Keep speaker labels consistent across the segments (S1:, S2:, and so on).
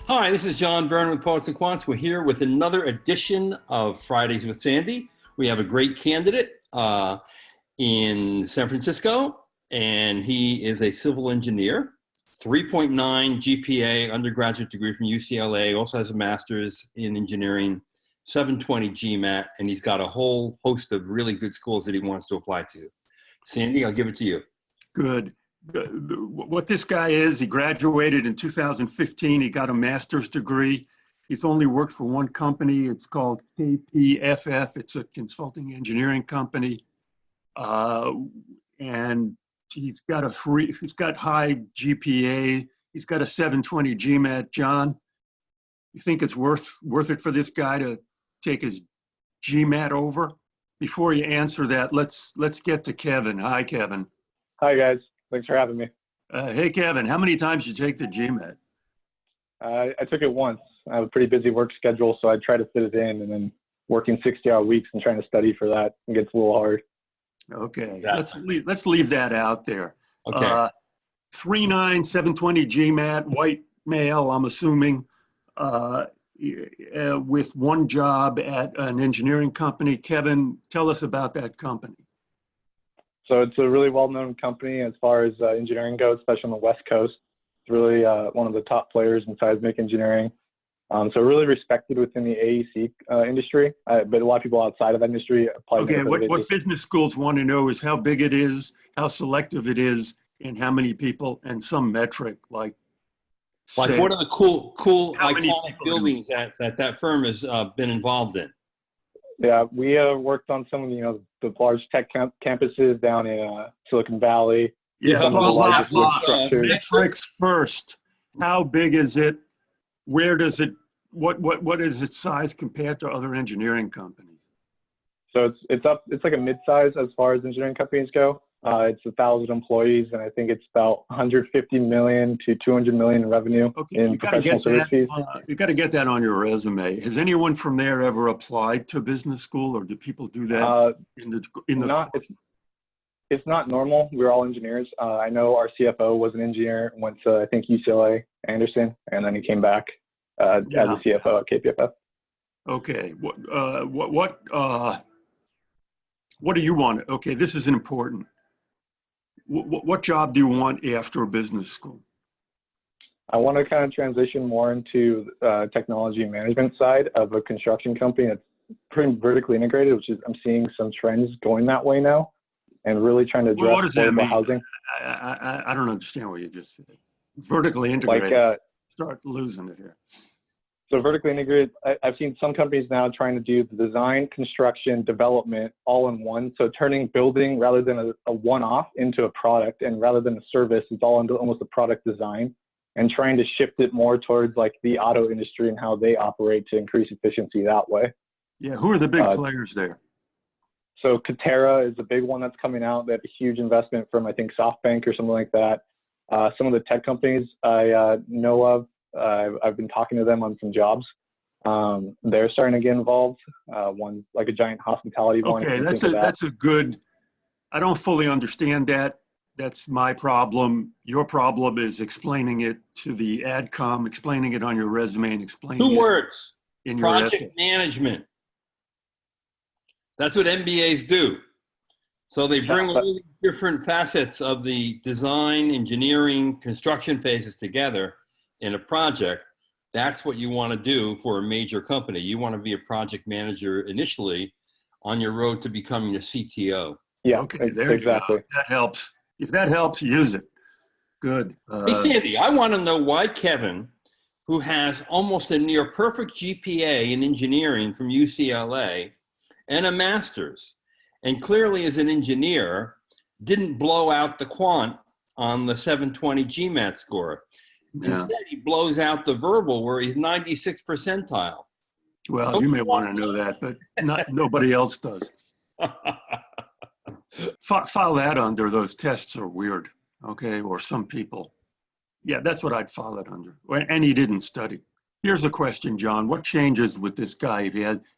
S1: Hi, this is John Byrne with Poets and Quants. We're here with another edition of Fridays with Sandy. We have a great candidate in San Francisco, and he is a civil engineer, 3.9 GPA, undergraduate degree from UCLA, also has a master's in engineering, 720 GMAT, and he's got a whole host of really good schools that he wants to apply to. Sandy, I'll give it to you.
S2: Good. What this guy is, he graduated in 2015. He got a master's degree. He's only worked for one company. It's called KPFF. It's a consulting engineering company. And he's got high GPA. He's got a 720 GMAT. John, you think it's worth it for this guy to take his GMAT over? Before you answer that, let's get to Kevin. Hi, Kevin.
S3: Hi, guys. Thanks for having me.
S2: Hey, Kevin, how many times did you take the GMAT?
S3: I took it once. I have a pretty busy work schedule, so I try to fit it in, and then working 60-hour weeks and trying to study for that, it gets a little hard.
S2: Okay, let's leave that out there.
S1: Okay.
S2: 3.9, 720 GMAT, white male, I'm assuming, with one job at an engineering company. Kevin, tell us about that company.
S3: So it's a really well-known company as far as engineering goes, especially on the West Coast. It's really one of the top players in seismic engineering. So really respected within the AEC industry, but a lot of people outside of that industry apply.
S2: Okay, what business schools want to know is how big it is, how selective it is, and how many people, and some metric like
S1: what are the cool iconic buildings that firm has been involved in?
S3: Yeah, we worked on some of the large tech campuses down in Silicon Valley.
S2: Yeah, metrics first. How big is it? Where does it? What is its size compared to other engineering companies?
S3: So it's like a mid-size as far as engineering companies go. It's 1,000 employees, and I think it's about 150 million to 200 million in revenue in professional service fees.
S2: You got to get that on your resume. Has anyone from there ever applied to business school, or do people do that
S3: It's not normal. We're all engineers. I know our CFO was an engineer, went to I think UCLA Anderson, and then he came back as a CFO at KPFF.
S2: Okay. What do you want? Okay, this is important. What job do you want after business school?
S3: I want to kind of transition more into technology management side of a construction company that's pretty vertically integrated, which is I'm seeing some trends going that way now, and really trying to address affordable housing.
S2: I don't understand what you just said. Vertically integrated. Start losing it here.
S3: So vertically integrated, I've seen some companies now trying to do the design, construction, development all in one. So turning building rather than a one-off into a product, and rather than a service, it's all into almost a product design, and trying to shift it more towards like the auto industry and how they operate to increase efficiency that way.
S2: Yeah, who are the big players there?
S3: So Katera is a big one that's coming out. They have a huge investment from I think SoftBank or something like that. Some of the tech companies I know of, I've been talking to them on some jobs. They're starting to get involved. One like a giant hospitality one.
S2: Okay, that's a good. I don't fully understand that. That's my problem. Your problem is explaining it to the AdCom, explaining it on your resume, and explaining
S1: Two words:
S2: in your
S1: project management. That's what MBAs do. So they bring all the different facets of the design, engineering, construction phases together in a project. That's what you want to do for a major company. You want to be a project manager initially on your road to becoming a CTO.
S3: Yeah,
S2: okay, there exactly. That helps. If that helps, use it. Good.
S1: Hey, Sandy, I want to know why Kevin, who has almost a near perfect GPA in engineering from UCLA and a master's, and clearly is an engineer, didn't blow out the quant on the 720 GMAT score. Instead, he blows out the verbal where he's 96th percentile.
S2: Well, you may want to know that, but nobody else does. File that under. Those tests are weird, okay? Or some people. Yeah, that's what I'd file it under. And he didn't study. Here's a question, John. What changes with this guy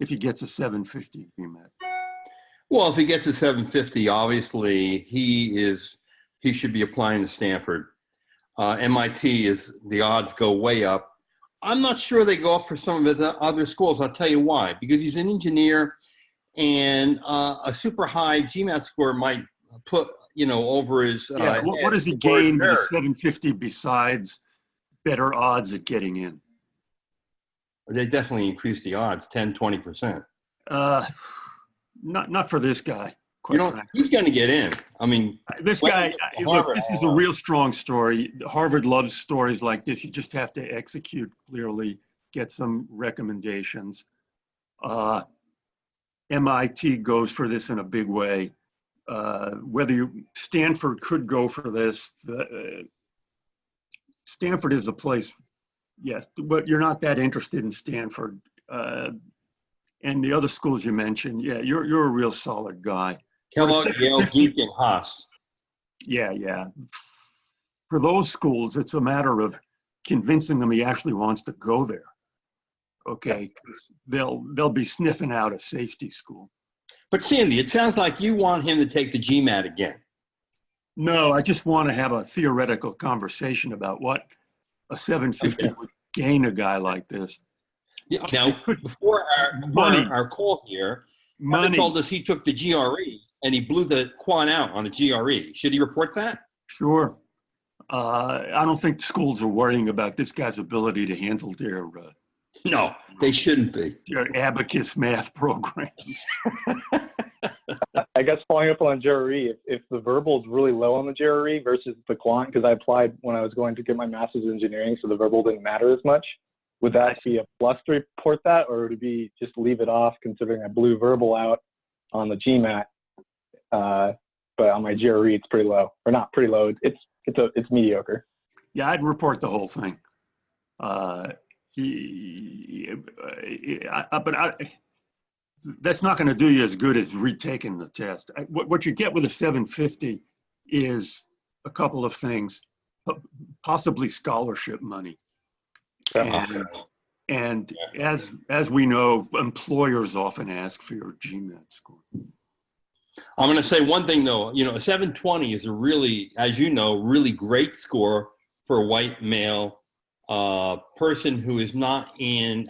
S2: if he gets a 750 GMAT?
S1: Well, if he gets a 750, obviously he should be applying to Stanford. MIT the odds go way up. I'm not sure they go up for some of the other schools. I'll tell you why. Because he's an engineer, and a super high GMAT score might put, over his
S2: Yeah, what does he
S1: head the word
S2: gain with a
S1: nerd.
S2: 750 besides better odds at getting in?
S1: They definitely increase the odds 10, 20%.
S2: Not for this guy, quite frankly.
S1: He's going to get in. I mean,
S2: This guy, look, this is a real strong story. Harvard loves stories like this. You just have to execute clearly, get some recommendations. MIT goes for this in a big way. Stanford could go for this. Stanford is a place, yes, but you're not that interested in Stanford. And the other schools you mentioned, yeah, you're a real solid guy.
S1: Kellogg, Yale, Duke, and Haas.
S2: Yeah. For those schools, it's a matter of convincing them he actually wants to go there. Okay, 'cause they'll be sniffing out a safety school.
S1: But Sandy, it sounds like you want him to take the GMAT again.
S2: No, I just want to have a theoretical conversation about what a 750 would gain a guy like this.
S1: Yeah, now, before our call here, Kevin told us he took the GRE and he blew the quant out on the GRE. Should he report that?
S2: Sure. I don't think schools are worrying about this guy's ability to handle their
S1: No, they shouldn't be.
S2: their abacus math programs.
S3: I guess following up on GRE, if the verbal is really low on the GRE versus the quant, because I applied when I was going to get my master's in engineering, so the verbal didn't matter as much. Would that be a plus to report that, or would it be just leave it off considering I blew verbal out on the GMAT, but on my GRE it's pretty low, or not pretty low. It's mediocre.
S2: Yeah, I'd report the whole thing. That's not going to do you as good as retaking the test. What you get with a 750 is a couple of things, possibly scholarship money. And as we know, employers often ask for your GMAT score.
S1: I'm going to say one thing though. A 720 is a really, as you know, really great score for a white male person who is not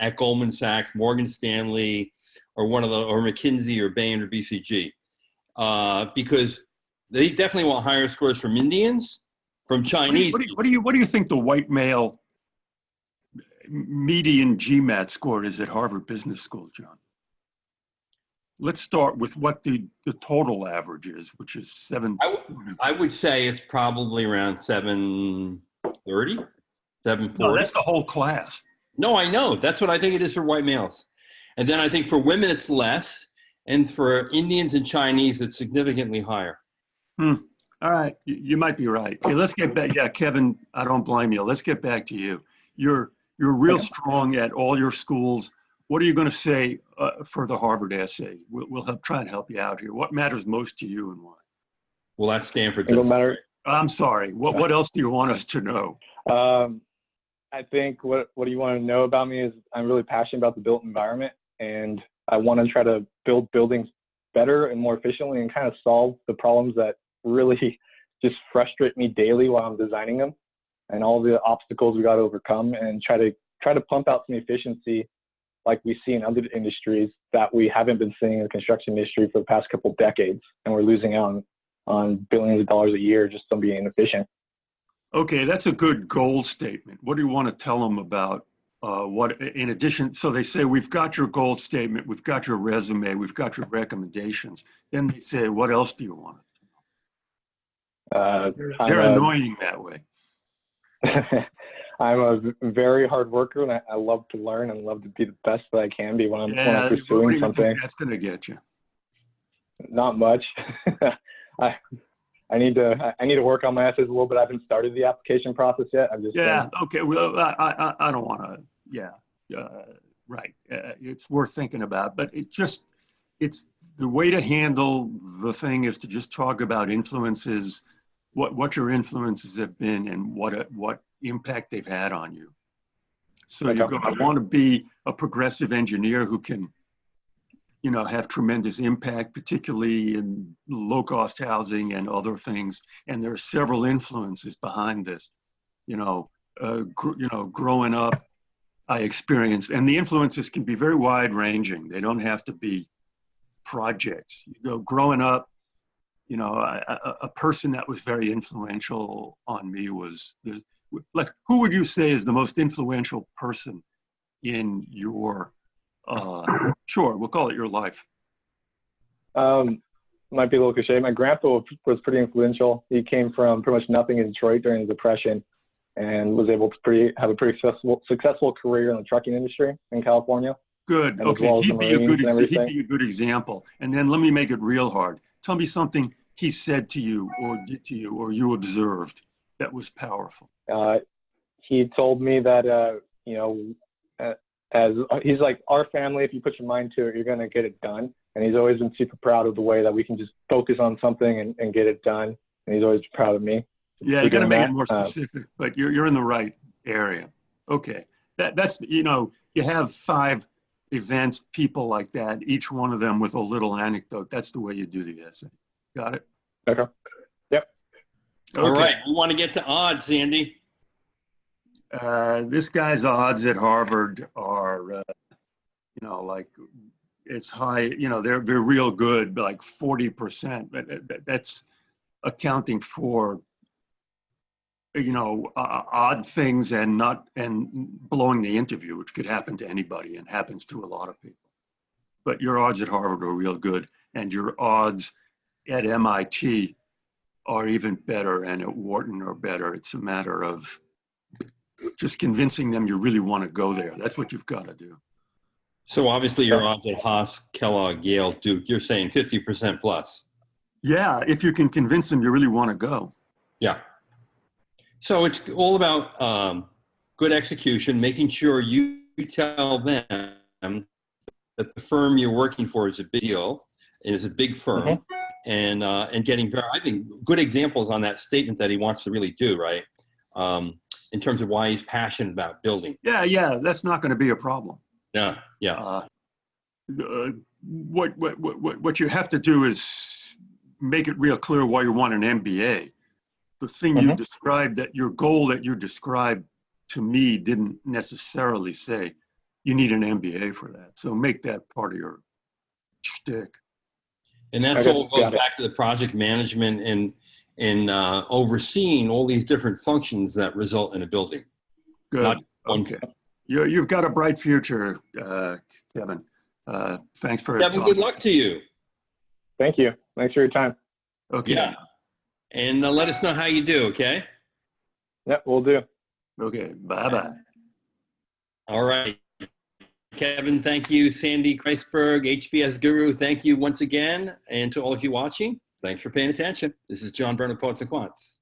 S1: at Goldman Sachs, Morgan Stanley, or or McKinsey or Bain or BCG, because they definitely want higher scores from Indians, from Chinese.
S2: What do you think the white male median GMAT score is at Harvard Business School, John? Let's start with what the total average is, which is 7.
S1: I would say it's probably around 730, 740.
S2: No, that's the whole class.
S1: No, I know. That's what I think it is for white males. And then I think for women, it's less. And for Indians and Chinese, it's significantly higher.
S2: All right. You might be right. Okay, let's get back. Yeah, Kevin, I don't blame you. Let's get back to you. You're real strong at all your schools. What are you going to say for the Harvard essay? We'll try and help you out here. What matters most to you and why?
S1: Well, that's Stanford's.
S3: It don't matter.
S2: I'm sorry. What else do you want us to know?
S3: I think what you want to know about me is I'm really passionate about the built environment, and I want to try to build buildings better and more efficiently and kind of solve the problems that really just frustrate me daily while I'm designing them, and all the obstacles we got to overcome, and try to pump out some efficiency like we see in other industries that we haven't been seeing in the construction industry for the past couple of decades, and we're losing out on billions of dollars a year just on being inefficient.
S2: Okay, that's a good goal statement. What do you want to tell them about what, in addition, so they say, we've got your goal statement, we've got your resume, we've got your recommendations. Then they say, what else do you want us to know? They're annoying that way.
S3: I'm a very hard worker, and I love to learn and love to be the best that I can be when I'm pursuing something.
S2: That's going to get you.
S3: Not much. I need to work on my essays a little bit. I haven't started the application process yet.
S2: Okay. Well, I don't want to. Yeah. Right. It's worth thinking about, but it's the way to handle the thing is to just talk about influences, what your influences have been, and what impact they've had on you. So you go, I want to be a progressive engineer who can, have tremendous impact, particularly in low-cost housing and other things. And there are several influences behind this. Growing up I experienced. And the influences can be very wide ranging. They don't have to be projects. You know, growing up, you know, a person that was very influential on me was, like, who would you say is the most influential person in your, sure, we'll call it your life?
S3: Might be a little cliche. My grandpa was pretty influential. He came from pretty much nothing in Detroit during the Depression and was able to have a pretty successful career in the trucking industry in California.
S2: Good. Okay, he'd be a good example. And then let me make it real hard. Tell me something he said to you or did to you or you observed that was powerful.
S3: He told me that, you know, as he's like, our family, if you put your mind to it, you're going to get it done. And he's always been super proud of the way that we can just focus on something and get it done. And he's always proud of me.
S2: Yeah, you got to make it more specific, but you're in the right area. Okay, that's, you know, you have 5 events, people like that, each one of them with a little anecdote. That's the way you do the essay. Got it?
S3: Okay. Yep.
S1: Okay. All right, we want to get to odds, Sandy.
S2: This guy's odds at Harvard are, you know, like, it's high, you know, they're real good, like 40%, but that's accounting for, you know, odd things and blowing the interview, which could happen to anybody and happens to a lot of people. But your odds at Harvard are real good, and your odds at MIT are even better, and at Wharton are better. It's a matter of just convincing them you really want to go there. That's what you've got to do.
S1: So obviously your odds at Haas, Kellogg, Yale, Duke, you're saying 50% plus.
S2: Yeah, if you can convince them you really want to go.
S1: Yeah. So it's all about good execution, making sure you tell them that the firm you're working for is a big deal, is a big firm, and getting I think good examples on that statement that he wants to really do, right? In terms of why he's passionate about building.
S2: Yeah, that's not going to be a problem.
S1: Yeah.
S2: What you have to do is make it real clear why you want an MBA. The thing you described, that your goal that you described to me didn't necessarily say you need an MBA for that. So make that part of your shtick.
S1: And that's all goes back to the project management and overseeing all these different functions that result in a building.
S2: Good. Okay. You've got a bright future, Kevin. Thanks for
S1: talking. Good luck to you.
S3: Thank you. Thanks for your time.
S2: Okay.
S1: Yeah. And let us know how you do, okay?
S3: Yep, we'll do.
S2: Okay, bye-bye.
S1: All right. Kevin, thank you. Sandy Kreisberg, HBS Guru, thank you once again. And to all of you watching, thanks for paying attention. This is John Byrne of Poets and Quants.